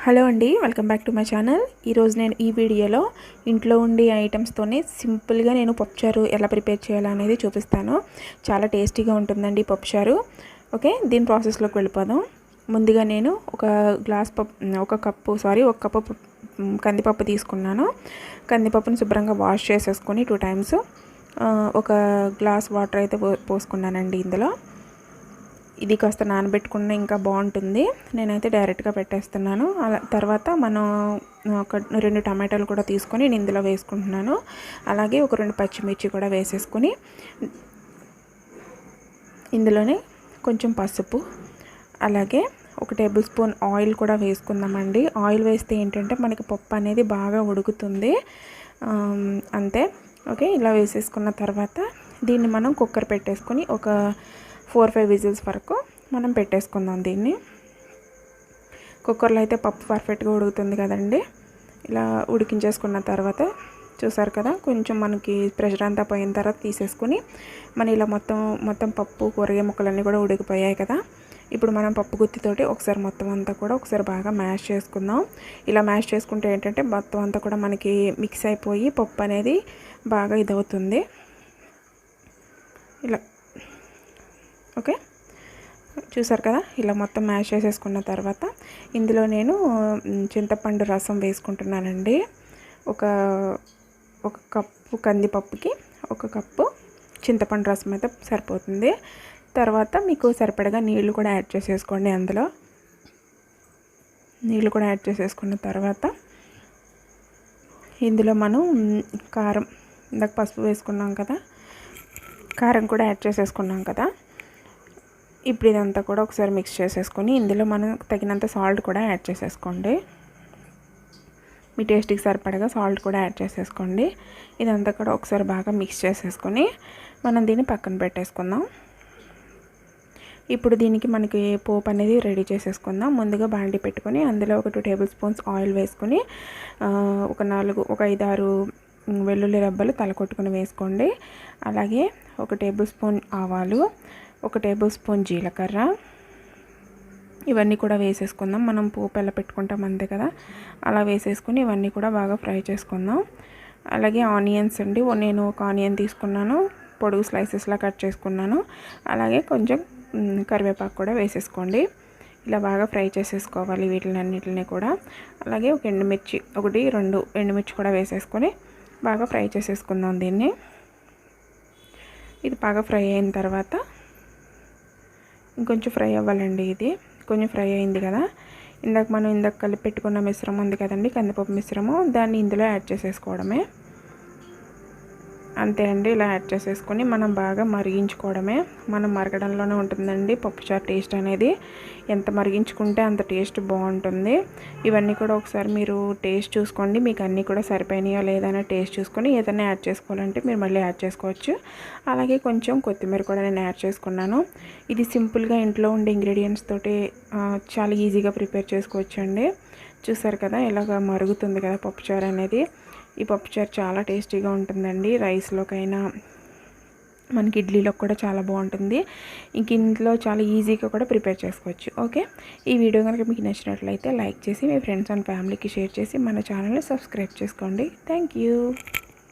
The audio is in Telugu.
హలో అండి, welcome back to my channel. ఈరోజు నేను ఈ వీడియోలో ఇంట్లో ఉండే ఐటమ్స్తోనే సింపుల్గా నేను పప్పుచారు ఎలా ప్రిపేర్ చేయాలనేది చూపిస్తాను. చాలా టేస్టీగా ఉంటుందండి పప్పుచారు. ఓకే, దీని ప్రాసెస్లోకి వెళ్ళిపోదాం. ముందుగా నేను ఒక కప్పు కందిపప్పు తీసుకున్నాను. కందిపప్పుని శుభ్రంగా వాష్ చేసేసుకొని 2 టైమ్స్ ఒక గ్లాస్ వాటర్ అయితే పోసుకున్నానండి. ఇందులో ఇది కాస్త నానబెట్టుకున్న ఇంకా బాగుంటుంది. నేనైతే డైరెక్ట్గా పెట్టేస్తున్నాను. అలా తర్వాత మనం ఒక 2 టమాటాలు కూడా తీసుకొని నేను ఇందులో వేసుకుంటున్నాను. అలాగే ఒక 2 పచ్చిమిర్చి కూడా వేసేసుకొని ఇందులోనే కొంచెం పసుపు, అలాగే 1 టేబుల్ స్పూన్ ఆయిల్ కూడా వేసుకుందామండి. ఆయిల్ వేస్తే ఏంటంటే మనకి పప్పు అనేది బాగా ఉడుకుతుంది. అంతే. ఓకే, ఇలా వేసేసుకున్న తర్వాత దీన్ని మనం కుక్కర్ పెట్టేసుకొని ఒక 4-5 విజిల్స్ వరకు మనం పెట్టేసుకుందాం. దీన్ని కుక్కర్లో అయితే పప్పు పర్ఫెక్ట్గా ఉడుకుతుంది కదండి. ఇలా ఉడికించేసుకున్న తర్వాత చూసారు కదా, కొంచెం మనకి ప్రెషర్ అంతా పోయిన తర్వాత తీసేసుకుని మనం ఇలా మొత్తం పప్పు కూరగాయ ముక్కలన్నీ కూడా ఉడికిపోయాయి కదా. ఇప్పుడు మనం పప్పు గుత్తితోటి ఒకసారి మొత్తం అంతా కూడా ఒకసారి బాగా మ్యాష్ చేసుకుందాం. ఇలా మ్యాష్ చేసుకుంటే ఏంటంటే మొత్తం అంతా కూడా మనకి మిక్స్ అయిపోయి పప్పు అనేది బాగా ఇదవుతుంది. ఇలా ఓకే, చూసారు కదా, ఇలా మొత్తం మ్యాష్ చేసేసుకున్న తర్వాత ఇందులో నేను చింతపండు రసం వేసుకుంటున్నానండి. ఒక కప్పు కందిపప్పుకి 1 కప్పు చింతపండు రసం అయితే సరిపోతుంది. తర్వాత మీకు సరిపడగా నీళ్లు కూడా యాడ్ చేసేసుకోండి. అందులో నీళ్లు కూడా యాడ్ చేసేసుకున్న తర్వాత ఇందులో మనం కారం, ఇందాక పసుపు వేసుకున్నాం కదా, కారం కూడా యాడ్ చేసేసుకున్నాం కదా. ఇప్పుడు ఇదంతా కూడా ఒకసారి మిక్స్ చేసేసుకొని ఇందులో మనం తగినంత సాల్ట్ కూడా యాడ్ చేసేసుకోండి. మీ టేస్ట్కి సరిపడగా సాల్ట్ కూడా యాడ్ చేసేసుకోండి. ఇదంతా కూడా ఒకసారి బాగా మిక్స్ చేసేసుకొని మనం దీన్ని పక్కన పెట్టేసుకుందాం. ఇప్పుడు దీనికి మనకి పోపు అనేది రెడీ చేసేసుకుందాం. ముందుగా బాండి పెట్టుకొని అందులో ఒక 2 టేబుల్ స్పూన్స్ ఆయిల్ వేసుకొని ఒక 5-6 వెల్లుల్లి రెబ్బలు తలకొట్టుకుని వేసుకోండి. అలాగే 1 టేబుల్ స్పూన్ ఆవాలు, 1 టేబుల్ స్పూన్ జీలకర్ర, ఇవన్నీ కూడా వేసేసుకుందాం. మనం పోపు ఎలా పెట్టుకుంటాం అంతే కదా, అలా వేసేసుకుని ఇవన్నీ కూడా బాగా ఫ్రై చేసుకుందాం. అలాగే ఆనియన్స్ అండి, నేను ఒక ఆనియన్ తీసుకున్నాను, పొడుగు స్లైసెస్లా కట్ చేసుకున్నాను. అలాగే కొంచెం కరివేపాకు కూడా వేసేసుకోండి. ఇలా బాగా ఫ్రై చేసేసుకోవాలి వీటిలన్నిటిని కూడా. అలాగే ఒక ఎండుమిర్చి, 1-2 ఎండుమిర్చి కూడా వేసేసుకొని బాగా ఫ్రై చేసేసుకుందాం దీన్ని. ఇది బాగా ఫ్రై అయిన తర్వాత ఇంకొంచెం ఫ్రై అవ్వాలండి. ఇది కొంచెం ఫ్రై అయింది కదా, ఇందాక కలిపి పెట్టుకున్న మిశ్రమం ఉంది కదండి, కందిపప్పు మిశ్రమం, దాన్ని ఇందులో యాడ్ చేసేసుకోవడమే. అంతే అండి, ఇలా యాడ్ చేసేసుకొని మనం బాగా మరిగించుకోవడమే. మనం మరగడంలోనే ఉంటుందండి పప్పుచారు టేస్ట్ అనేది. ఎంత మరిగించుకుంటే అంత టేస్ట్ బాగుంటుంది. ఇవన్నీ కూడా ఒకసారి మీరు టేస్ట్ చూసుకోండి, మీకు అన్నీ కూడా సరిపోయినాయో లేదనే టేస్ట్ చూసుకొని ఏదైనా యాడ్ చేసుకోవాలంటే మీరు మళ్ళీ యాడ్ చేసుకోవచ్చు. అలాగే కొంచెం కొత్తిమీర కూడా నేను యాడ్ చేసుకున్నాను. ఇది సింపుల్గా ఇంట్లో ఉండే ఇంగ్రీడియంట్స్ తోటి చాలా ఈజీగా ప్రిపేర్ చేసుకోవచ్చు అండి. చూసారు కదా, ఇలాగ మరుగుతుంది కదా పప్పుచారు అనేది. ఈ పప్పుచారు చాలా టేస్టీగా ఉంటుందండి. రైస్లోకైనా మనకి ఇడ్లీలోకి కూడా చాలా బాగుంటుంది. ఇంక ఇంట్లో చాలా ఈజీగా కూడా ప్రిపేర్ చేసుకోవచ్చు. ఓకే, ఈ వీడియో కనుక మీకు నచ్చినట్లయితే లైక్ చేసి మీ ఫ్రెండ్స్ అండ్ ఫ్యామిలీకి షేర్ చేసి మన ఛానల్ని సబ్స్క్రైబ్ చేసుకోండి. Thank you.